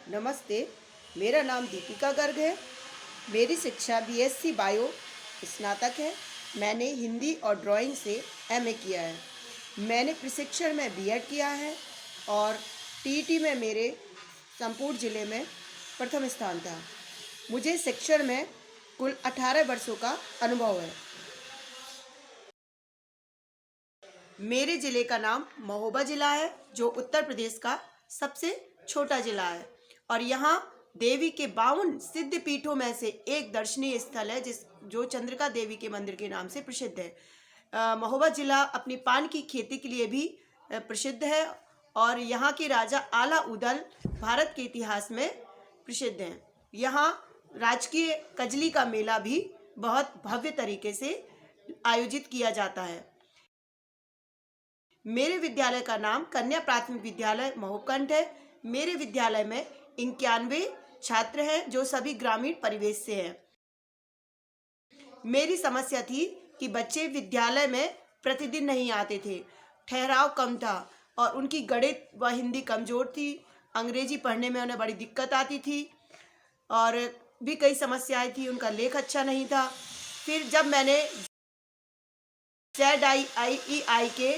नमस्ते। मेरा नाम दीपिका गर्ग है। मेरी शिक्षा बीएससी बायो स्नातक है। मैंने हिंदी और ड्राइंग से एमए किया है। मैंने प्रशिक्षण में बीएड किया है और टीईटी में मेरे संपूर्ण ज़िले में प्रथम स्थान था। मुझे शिक्षण में कुल 18 वर्षों का अनुभव है। मेरे ज़िले का नाम महोबा ज़िला है, जो उत्तर प्रदेश का सबसे छोटा ज़िला है और यहाँ देवी के 52 सिद्ध पीठों में से एक दर्शनीय स्थल है जो चंद्रिका देवी के मंदिर के नाम से प्रसिद्ध है। महोबा ज़िला अपनी पान की खेती के लिए भी प्रसिद्ध है और यहाँ के राजा आला उदल भारत के इतिहास में प्रसिद्ध हैं। यहाँ राजकीय कजली का मेला भी बहुत भव्य तरीके से आयोजित किया जाता है। मेरे विद्यालय का नाम कन्या प्राथमिक विद्यालय महोबकंठ है। मेरे विद्यालय में 91 छात्र हैं जो सभी ग्रामीण परिवेश से हैं। मेरी समस्या थी कि बच्चे विद्यालय में प्रतिदिन नहीं आते थे, ठहराव कम था और उनकी गणित व हिंदी कमज़ोर थी। अंग्रेजी पढ़ने में उन्हें बड़ी दिक्कत आती थी और भी कई समस्याएं थी। उनका लेख अच्छा नहीं था। फिर जब मैंने ZIIEI के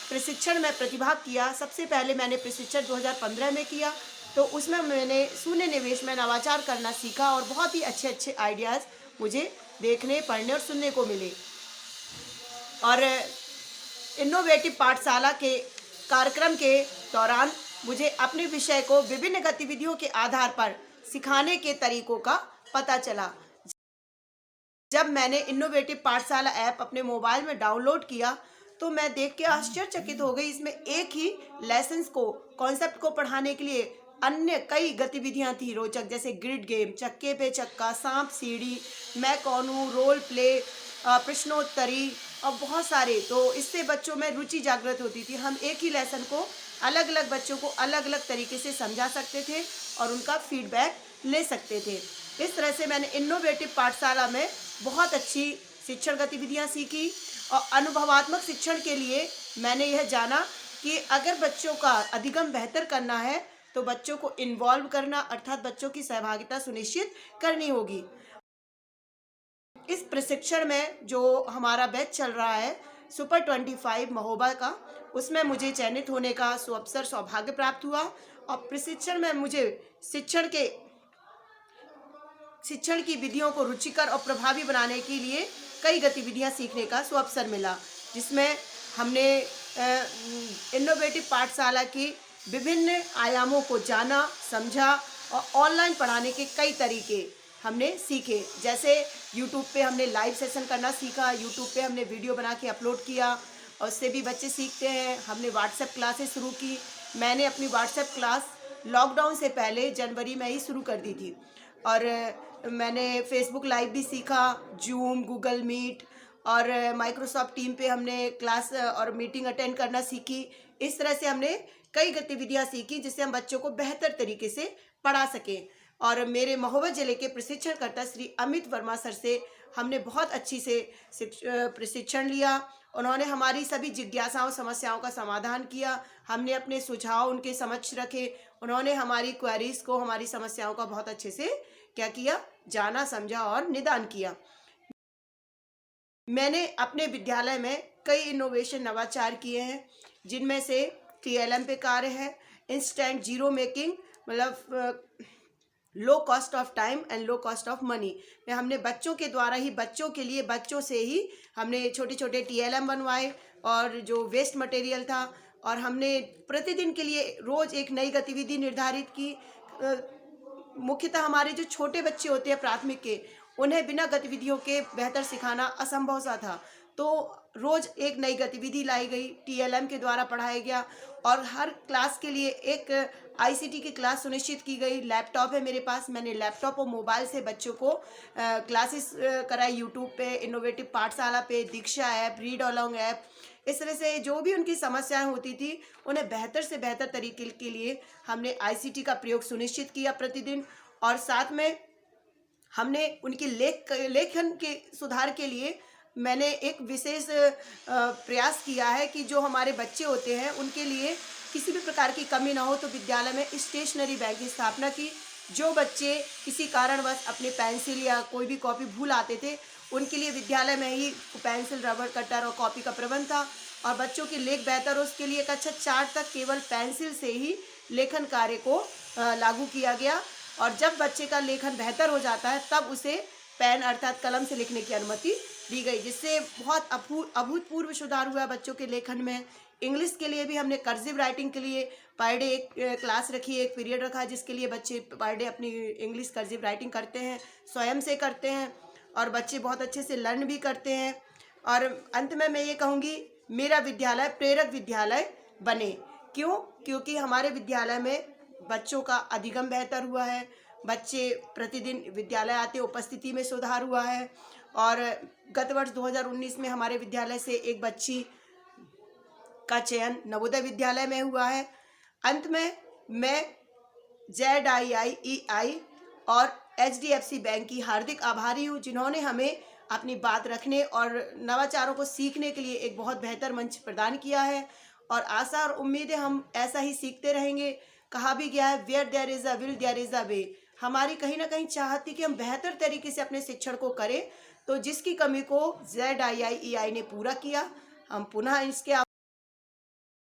प्रशिक्षण में प्रतिभाग किया, सबसे पहले मैंने प्रशिक्षण 2015 में किया, तो उसमें मैंने शून्य निवेश में नवाचार करना सीखा और बहुत ही अच्छे अच्छे आइडियाज़ मुझे देखने, पढ़ने और सुनने को मिले। और इनोवेटिव पाठशाला के कार्यक्रम के दौरान मुझे अपने विषय को विभिन्न गतिविधियों के आधार पर सिखाने के तरीकों का पता चला। जब मैंने इनोवेटिव पाठशाला ऐप अपने मोबाइल में डाउनलोड किया तो मैं देख के आश्चर्यचकित हो गई। इसमें एक ही लेसन्स को, कॉन्सेप्ट को पढ़ाने के लिए अन्य कई गतिविधियां थी रोचक, जैसे ग्रिड गेम, चक्के पे चक्का, सांप सीढ़ी, मैं कौन हूँ, रोल प्ले, प्रश्नोत्तरी और बहुत सारे। तो इससे बच्चों में रुचि जागृत होती थी। हम एक ही लेसन को अलग अलग बच्चों को अलग अलग तरीके से समझा सकते थे और उनका फीडबैक ले सकते थे। इस तरह से मैंने इनोवेटिव पाठशाला में बहुत अच्छी शिक्षण गतिविधियां सीखी और अनुभवात्मक शिक्षण के लिए मैंने यह जाना कि अगर बच्चों का अधिगम बेहतर करना है तो बच्चों को इन्वॉल्व करना, अर्थात बच्चों की सहभागिता सुनिश्चित करनी होगी। इस प्रशिक्षण में जो हमारा बैच चल रहा है सुपर 25 महोबा का, उसमें मुझे चयनित होने का सुअवसर, सौभाग्य प्राप्त हुआ और प्रशिक्षण में मुझे शिक्षण की विधियों को रुचिकर और प्रभावी बनाने के लिए कई गतिविधियां सीखने का सुअवसर मिला, जिसमें हमने इनोवेटिव पाठशाला की विभिन्न आयामों को जाना, समझा और ऑनलाइन पढ़ाने के कई तरीके हमने सीखे। जैसे यूट्यूब पे हमने लाइव सेशन करना सीखा, यूट्यूब पे हमने वीडियो बना के अपलोड किया और उससे भी बच्चे सीखते हैं। हमने व्हाट्सएप क्लासेस शुरू की। मैंने अपनी व्हाट्सएप क्लास लॉकडाउन से पहले जनवरी में ही शुरू कर दी थी और मैंने फेसबुक लाइव भी सीखा, जूम, गूगल मीट और माइक्रोसॉफ्ट टीम पे हमने क्लास और मीटिंग अटेंड करना सीखी। इस तरह से हमने कई गतिविधियां सीखी जिससे हम बच्चों को बेहतर तरीके से पढ़ा सकें। और मेरे महोबा जिले के प्रशिक्षणकर्ता श्री अमित वर्मा सर से हमने बहुत अच्छी से प्रशिक्षण लिया। उन्होंने हमारी सभी जिज्ञासाओं, समस्याओं का समाधान किया। हमने अपने सुझाव उनके समक्ष रखे। उन्होंने हमारी क्वेरीज को, हमारी समस्याओं का बहुत अच्छे से क्या किया, जाना, समझा और निदान किया। मैंने अपने विद्यालय में कई इनोवेशन, नवाचार किए हैं, जिनमें से TLM पे कार्य है, इंस्टेंट जीरो मेकिंग, मतलब low cost of time and low cost of money में हमने बच्चों के द्वारा ही, बच्चों के लिए, बच्चों से ही हमने छोटे छोटे TLM बनवाए और जो वेस्ट मटेरियल था, और हमने प्रतिदिन के लिए रोज़ एक नई गतिविधि निर्धारित की। मुख्यतः हमारे जो छोटे बच्चे होते हैं प्राथमिक के, उन्हें बिना गतिविधियों के बेहतर सिखाना असंभव सा था। तो रोज़ एक नई गतिविधि लाई गई, TLM के द्वारा पढ़ाया गया और हर क्लास के लिए एक ICT की क्लास सुनिश्चित की गई। लैपटॉप है मेरे पास, मैंने लैपटॉप और मोबाइल से बच्चों को क्लासेस कराई, यूट्यूब पे, इनोवेटिव पाठशाला पे, दीक्षा ऐप, रीड अलोंग ऐप। इस तरह से जो भी उनकी समस्याएं होती थी उन्हें बेहतर से बेहतर तरीके के लिए हमने ICT का प्रयोग सुनिश्चित किया प्रतिदिन। और साथ में हमने उनकी लेखन के सुधार के लिए मैंने एक विशेष प्रयास किया है कि जो हमारे बच्चे होते हैं उनके लिए किसी भी प्रकार की कमी ना हो, तो विद्यालय में स्टेशनरी बैंक की स्थापना की। जो बच्चे किसी कारणवश अपने पेंसिल या कोई भी कॉपी भूल आते थे, उनके लिए विद्यालय में ही पेंसिल, रबर, कटर और कॉपी का प्रबंध था। और बच्चों की लेख बेहतर हो, उसके लिए कक्षा 4 तक केवल पेंसिल से ही लेखन कार्य को लागू किया गया। और जब बच्चे का लेखन बेहतर हो जाता है, तब उसे पेन अर्थात कलम से लिखने की अनुमति दी गई, जिससे बहुत अभूतपूर्व सुधार हुआ बच्चों के लेखन में। इंग्लिश के लिए भी हमने कर्सिव राइटिंग के लिए पर डे एक क्लास रखी है, एक पीरियड रखा है, जिसके लिए बच्चे पर डे अपनी इंग्लिश कर्सिव राइटिंग करते हैं, स्वयं से करते हैं, और बच्चे बहुत अच्छे से लर्न भी करते हैं। और अंत में मैं ये कहूँगी, मेरा विद्यालय प्रेरक विद्यालय बने। क्यों? क्योंकि हमारे विद्यालय में बच्चों का अधिगम बेहतर हुआ है, बच्चे प्रतिदिन विद्यालय आते, उपस्थिति में सुधार हुआ है। और गत वर्ष 2019 में हमारे विद्यालय से एक बच्ची का चयन नवोदय विद्यालय में हुआ है। अंत में मैं ZIIEI और HDFC बैंक की हार्दिक आभारी हूँ, जिन्होंने हमें अपनी बात रखने और नवाचारों को सीखने के लिए एक बहुत बेहतर मंच प्रदान किया है। और आशा और उम्मीद है हम ऐसा ही सीखते रहेंगे। कहा भी गया है, where there is a will there is a way. हमारी कहीं ना कहीं चाहत थी कि हम बेहतर तरीके से अपने शिक्षण को करें, तो जिसकी कमी को ZIIEI ने पूरा किया। हम पुनः इसके